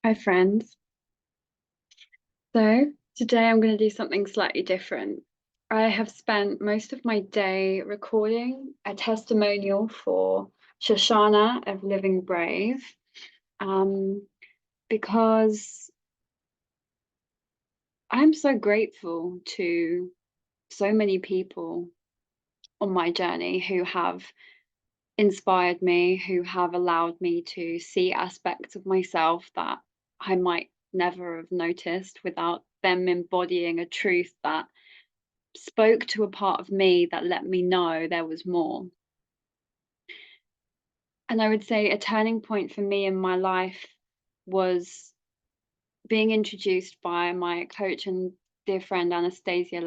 Hi friends. So today I'm going to do something slightly different. I have spent most of my day recording a testimonial for Shoshana of Living Brave, um, because I'm so grateful to so many people on my journey who have inspired me, who have allowed me to see aspects of myself that I might never have noticed without them embodying a truth that spoke to a part of me that let me know there was more. And I would say a turning point for me in my life was being introduced by my coach and dear friend Anastasia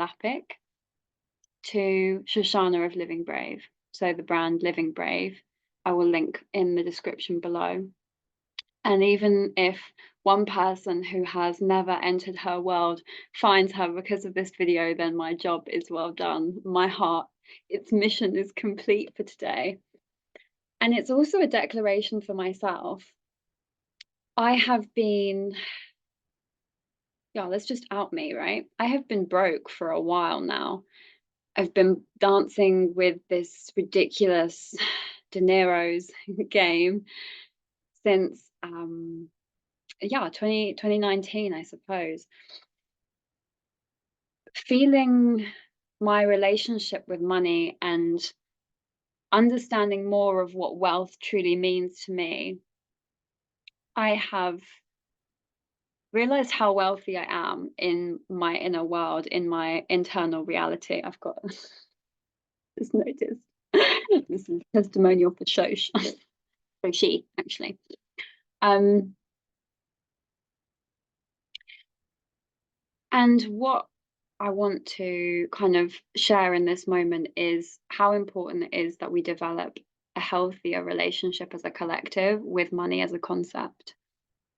to Shoshana of Living Brave. So the brand Living Brave, I will link in the description below. And even if one person who has never entered her world finds her because of this video, then my job is well done. My heart, its mission is complete for today. And it's also a declaration for myself. I have been, yeah, let's just out me, right? I have been broke for a while now. I've been dancing with this ridiculous De Niro's game since yeah, 2019, I suppose. Feeling my relationship with money and understanding more of what wealth truly means to me, I have realized how wealthy I am in my inner world, in my internal reality. I've got this notice. This is testimonial for Shosh. So she actually. Um, and what I want to kind of share in this moment is how important it is that we develop a healthier relationship as a collective with money as a concept,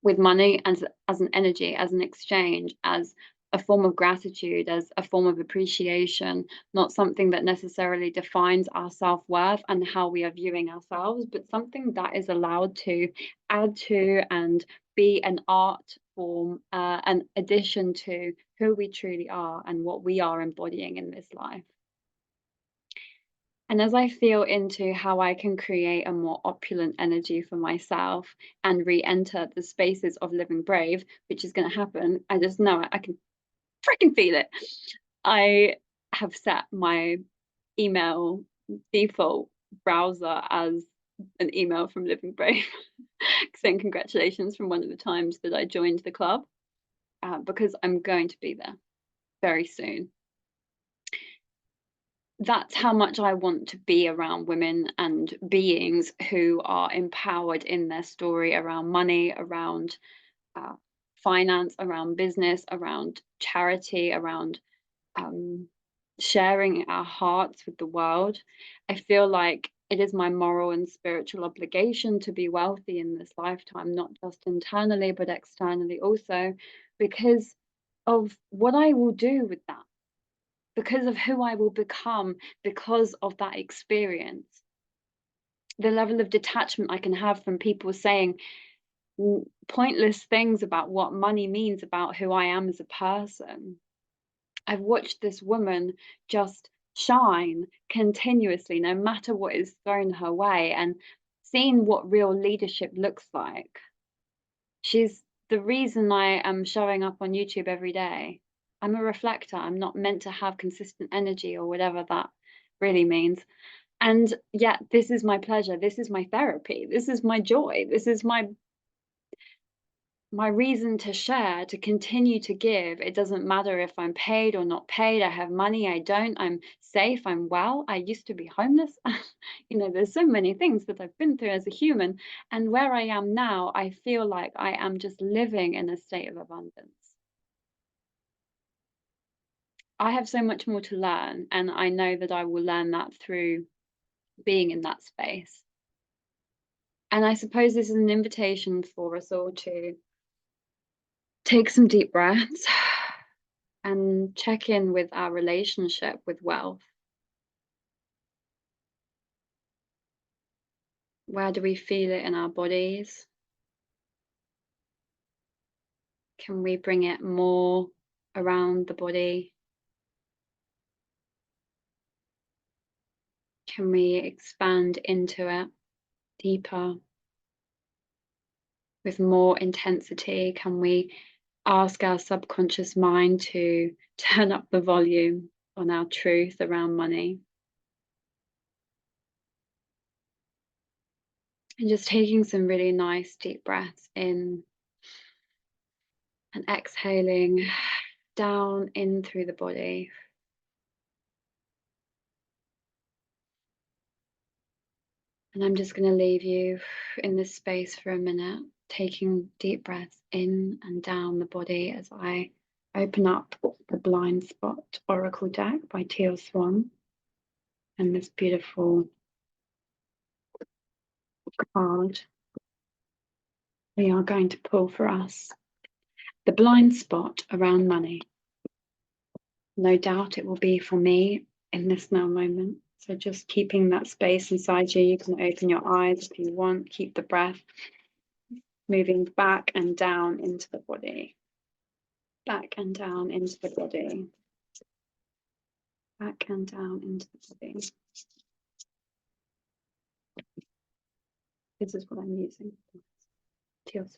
with money as an energy, as an exchange, as a form of gratitude, as a form of appreciation, not something that necessarily defines our self-worth and how we are viewing ourselves, but something that is allowed to add to and be an art form, an addition to who we truly are and what we are embodying in this life. And as I feel into how I can create a more opulent energy for myself and re-enter the spaces of Living Brave, which is going to happen, I just know it. I can freaking feel it. I have set my email default browser as an email from Living Brave saying congratulations from one of the times that I joined the club, because I'm going to be there very soon. That's how much I want to be around women and beings who are empowered in their story around money, around finance, around business, around charity, around sharing our hearts with the world. I feel like it is my moral and spiritual obligation to be wealthy in this lifetime, not just internally, but externally also, because of what I will do with that, because of who I will become because of that experience. The level of detachment I can have from people saying pointless things about what money means about who I am as a person. I've watched this woman just shine continuously, no matter what is thrown her way, and seen what real leadership looks like. She's the reason I am showing up on YouTube every day. I'm a reflector. I'm not meant to have consistent energy or whatever that really means. And yet, this is my pleasure. This is my therapy. This is my joy. This is my reason to share, to continue to give. It doesn't matter if I'm paid or not paid. I have money, I don't. I'm safe, I'm well. I used to be homeless. You know, there's so many things that I've been through as a human. And where I am now, I feel like I am just living in a state of abundance. I have so much more to learn, and I know that I will learn that through being in that space. And I suppose this is an invitation for us all to take some deep breaths and check in with our relationship with wealth. Where do we feel it in our bodies? Can we bring it more around the body? Can we expand into it deeper with more intensity? Can we ask our subconscious mind to turn up the volume on our truth around money? And just taking some really nice deep breaths in and exhaling down in through the body. And I'm just going to leave you in this space for a minute, taking deep breaths in and down the body as I open up the Blind Spot Oracle deck by Teal Swan and this beautiful card we are going to pull for us. The blind spot around money. No doubt it will be for me in this now moment. So just keeping that space inside you. You can open your eyes if you want. Keep the breath moving back and down into the body. Back and down into the body. Back and down into the body. This is what I'm using. Teals.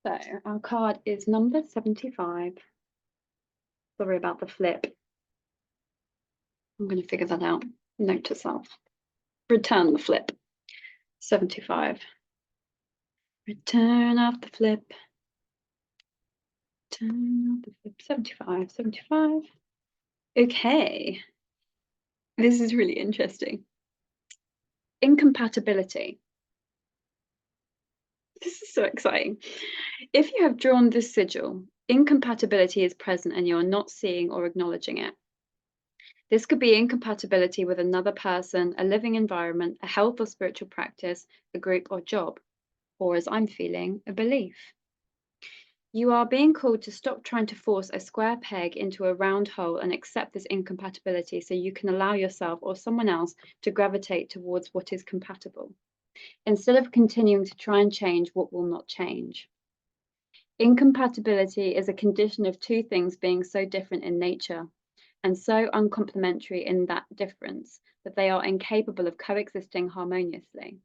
So our card is number 75. Sorry about the flip. I'm going to figure that out. Note to self. Return the flip. 75. Return of the flip. Return of the flip. 75. 75. Okay. This is really interesting. Incompatibility. This is so exciting. If you have drawn this sigil, incompatibility is present and you're not seeing or acknowledging it. This could be incompatibility with another person, a living environment, a health or spiritual practice, a group or job, or as I'm feeling, a belief. You are being called to stop trying to force a square peg into a round hole and accept this incompatibility so you can allow yourself or someone else to gravitate towards what is compatible, instead of continuing to try and change what will not change. Incompatibility is a condition of two things being so different in nature and so uncomplementary in that difference that they are incapable of coexisting harmoniously.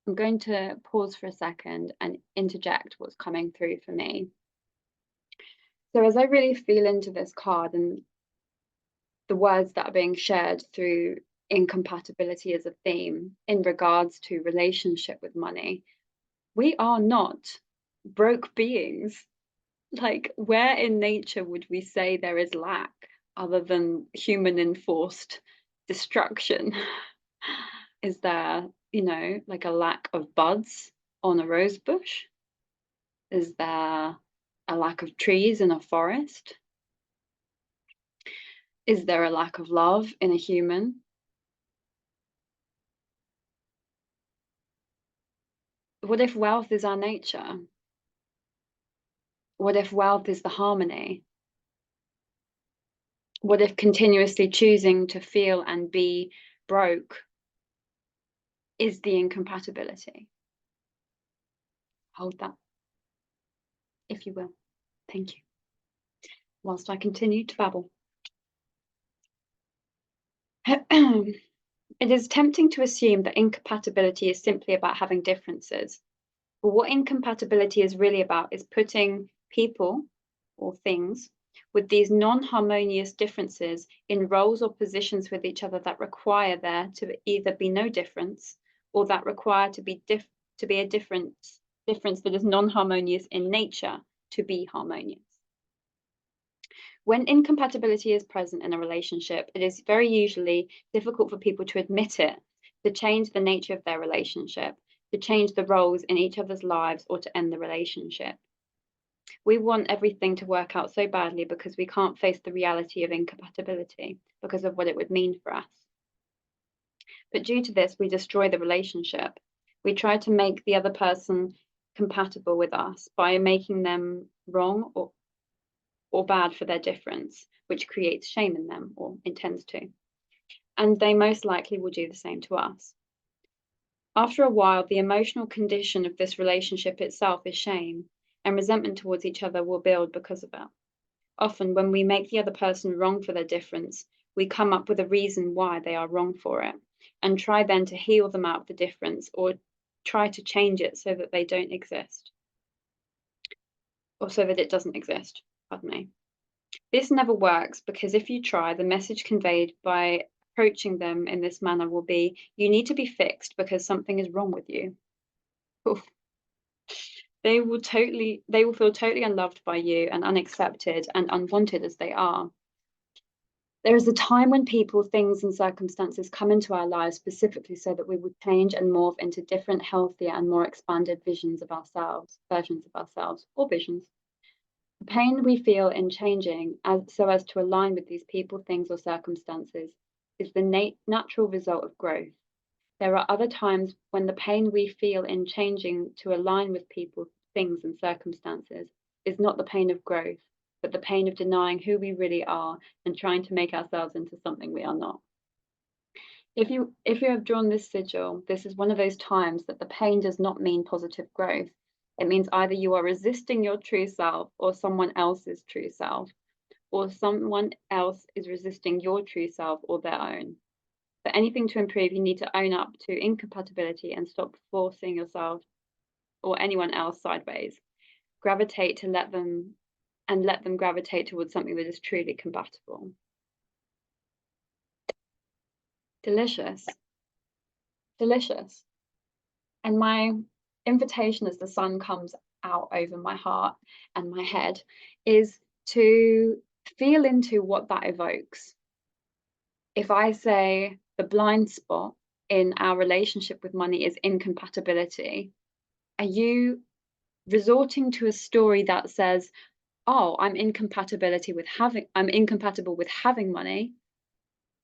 I'm going to pause for a second and interject what's coming through for me. So as I really feel into this card and the words that are being shared through incompatibility as a theme in regards to relationship with money, we are not broke beings. Like, where in nature would we say there is lack other than human enforced destruction? Is there, like a lack of buds on a rose bush? Is there a lack of trees in a forest? Is there a lack of love in a human? What if wealth is our nature? What if wealth is the harmony? What if continuously choosing to feel and be broke is the incompatibility? Hold that, if you will. Thank you. Whilst I continue to babble. It is tempting to assume that incompatibility is simply about having differences. But what incompatibility is really about is putting people or things with these non-harmonious differences in roles or positions with each other that require there to either be no difference or that require to be a difference that is non-harmonious in nature to be harmonious. When incompatibility is present in a relationship, it is very usually difficult for people to admit it, to change the nature of their relationship, to change the roles in each other's lives, or to end the relationship. We want everything to work out so badly because we can't face the reality of incompatibility because of what it would mean for us. But due to this, we destroy the relationship. We try to make the other person compatible with us by making them wrong or bad for their difference, which creates shame in them, or intends to. And they most likely will do the same to us. After a while, the emotional condition of this relationship itself is shame, and resentment towards each other will build because of it. Often, when we make the other person wrong for their difference, we come up with a reason why they are wrong for it, and try then to heal them out of the difference or try to change it so that they don't exist, or so that it doesn't exist. Pardon me. This never works because if you try, the message conveyed by approaching them in this manner will be, you need to be fixed because something is wrong with you. Oof. They will feel totally unloved by you and unaccepted and unwanted as they are. There is a time when people, things, and circumstances come into our lives specifically so that we would change and morph into different, healthier, and more expanded versions of ourselves, or visions. The pain we feel in changing so as to align with these people, things, or circumstances is the natural result of growth. There are other times when the pain we feel in changing to align with people, things, and circumstances is not the pain of growth, but the pain of denying who we really are and trying to make ourselves into something we are not. If you have drawn this sigil, this is one of those times that the pain does not mean positive growth. It means either you are resisting your true self or someone else's true self, or someone else is resisting your true self or their own. For anything to improve, you need to own up to incompatibility and stop forcing yourself or anyone else sideways. Gravitate to let them gravitate towards something that is truly compatible. Delicious. Delicious. And my invitation as the sun comes out over my heart and my head is to feel into what that evokes. If I say the blind spot in our relationship with money is incompatibility, are you resorting to a story that says, oh, I'm incompatible with having money,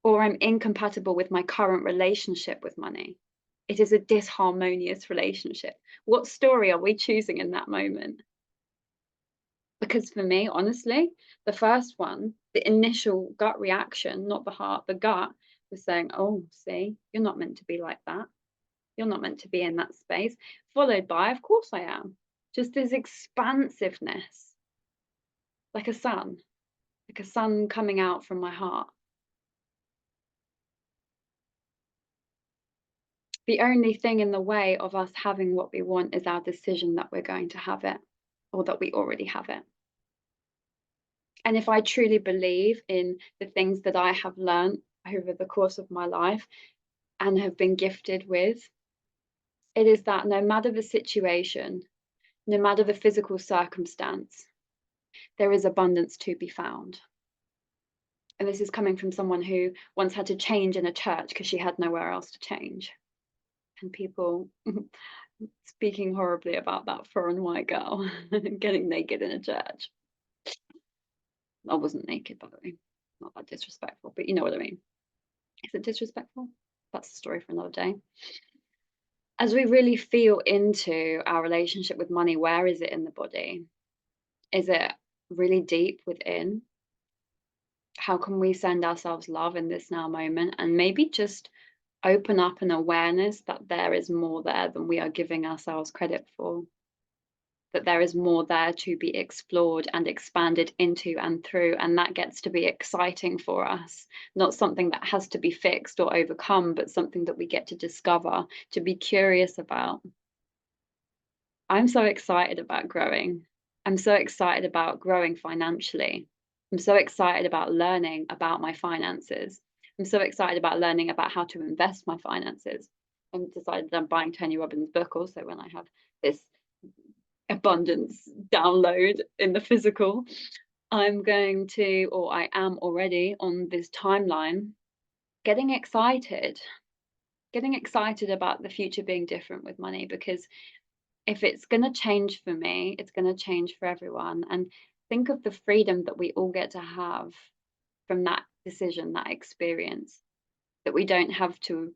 or I'm incompatible with my current relationship with money? It is a disharmonious relationship. What story are we choosing in that moment? Because for me, honestly, the first one, the initial gut reaction, not the heart, the gut was saying, oh, see, you're not meant to be like that. You're not meant to be in that space. Followed by, of course I am. Just this expansiveness, like a sun coming out from my heart. The only thing in the way of us having what we want is our decision that we're going to have it, or that we already have it. And if I truly believe in the things that I have learned over the course of my life and have been gifted with, it is that no matter the situation, no matter the physical circumstance, there is abundance to be found. And this is coming from someone who once had to change in a church because she had nowhere else to change. And people speaking horribly about that foreign white girl getting naked in a church. I wasn't naked, by the way. Not that disrespectful, but you know what I mean. Is it disrespectful? That's a story for another day. As we really feel into our relationship with money, where is it in the body? Is it really deep within? How can we send ourselves love in this now moment and maybe just open up an awareness that there is more there than we are giving ourselves credit for? That there is more there to be explored and expanded into and through, and that gets to be exciting for us, not something that has to be fixed or overcome, but something that we get to discover, to be curious about. I'm so excited about growing. I'm so excited about growing financially. I'm so excited about learning about my finances. I'm so excited about learning about how to invest my finances. I've decided I'm buying Tony Robbins' book also when I have this abundance download in the physical. I'm going to, or I am already on this timeline, getting excited about the future being different with money, because if it's going to change for me, it's going to change for everyone. And think of the freedom that we all get to have from that decision, that experience, that we don't have to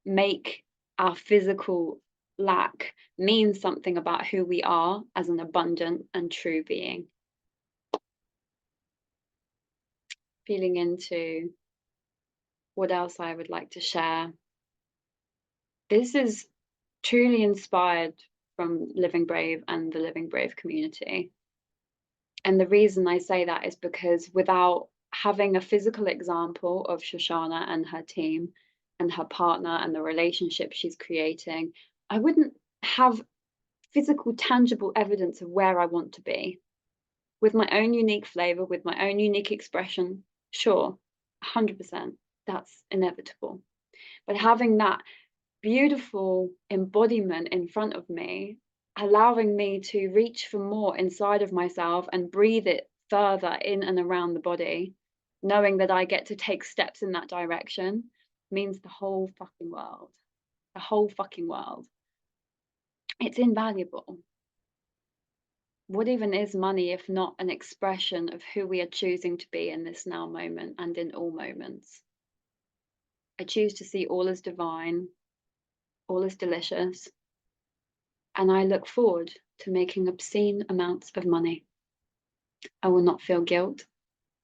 make our physical lack means something about who we are as an abundant and true being. Feeling into what else I would like to share. This is truly inspired from Living Brave and the Living Brave community. And the reason I say that is because without having a physical example of Shoshana and her team and her partner and the relationship she's creating, I wouldn't have physical, tangible evidence of where I want to be. With my own unique flavor, with my own unique expression, sure, 100%, that's inevitable. But having that beautiful embodiment in front of me, allowing me to reach for more inside of myself and breathe it further in and around the body, knowing that I get to take steps in that direction, means the whole fucking world. The whole fucking world. It's invaluable. What even is money if not an expression of who we are choosing to be in this now moment and in all moments? I choose to see all as divine, all is delicious, and I look forward to making obscene amounts of money. I will not feel guilt.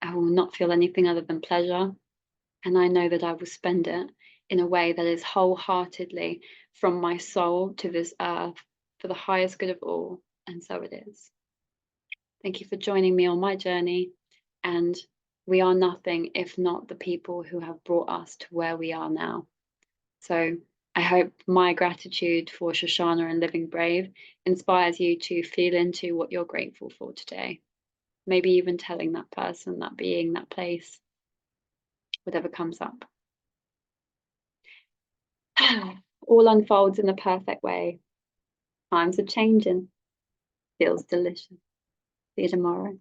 I will not feel anything other than pleasure. And I know that I will spend it in a way that is wholeheartedly from my soul to this earth for the highest good of all. And so it is. Thank you for joining me on my journey. And we are nothing if not the people who have brought us to where we are now. So I hope my gratitude for Shoshana and Living Brave inspires you to feel into what you're grateful for today. Maybe even telling that person, that being, that place, whatever comes up. All unfolds in a perfect way. Times are changing. Feels delicious. See you tomorrow.